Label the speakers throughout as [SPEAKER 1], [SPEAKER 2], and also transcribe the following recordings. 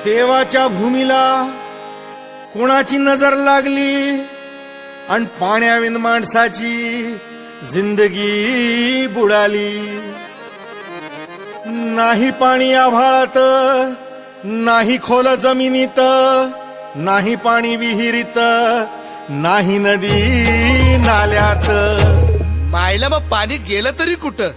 [SPEAKER 1] देवाच्या भूमीला कोणाची नजर लागली आणि पाण्याविन माणसाची जिंदगी बुडाली. नाही पाणी आभाळात, नाही खोल जमिनीत, नाही पाणी विहिरीत, नाही नदी नाल्यात.
[SPEAKER 2] मायला मग पाणी गेलं तरी कुठं?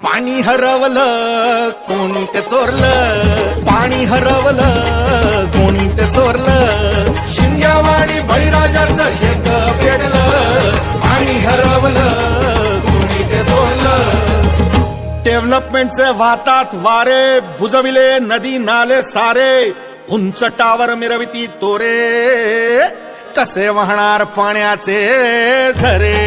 [SPEAKER 1] पाणी हरवलं कोणी ते चोरलं, पाणी हरवलं कोणी ते चोरलं. शिंग्यावाणी बळीराजाचं शेत पेटलं, पाणी हरवलं कोणी ते चोरलं. डेव्हलपमेंटचे वाहतात वारे, बुजविले नदी नाले सारे, उंच टावर मिरविती तोरे, कसे वाहणार पाण्याचे झरे.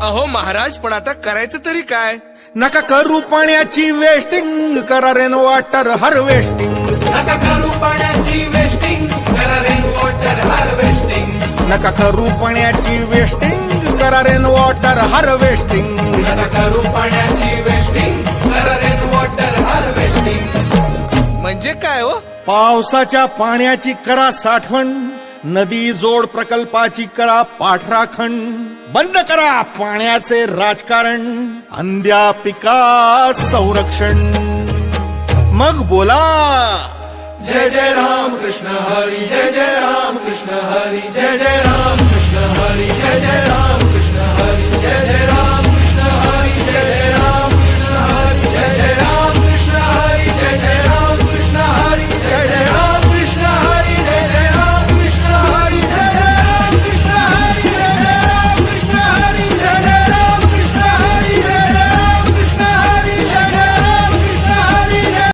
[SPEAKER 2] अहो महाराज, पण आता करायचं तरी काय?
[SPEAKER 1] नका करू पाण्याची वेस्टिंग, करा रेन वॉटर हार्वेस्टिंग.
[SPEAKER 3] नका करू पाण्याची वेस्टिंग, करा रेन वॉटर हार्वेस्टिंग.
[SPEAKER 1] नका करू पाण्याची वेस्टिंग, करा रेन वॉटर हार्वेस्टिंग.
[SPEAKER 3] नका करू पाण्याची वेस्टिंग, करा रेन वॉटर हार्वेस्टिंग.
[SPEAKER 2] म्हणजे काय हो?
[SPEAKER 1] पावसाच्या पाण्याची करा साठवण, नदी जोड प्रकल्पाची करा पाठराखण. बंद करा पाण्याचे राजकारण, अंध्या पिका संरक्षण. मग बोला
[SPEAKER 3] जय जय राम कृष्ण हरी, जय जय राम कृष्ण हरी, जय जय राम कृष्ण हरी, जय जय राम.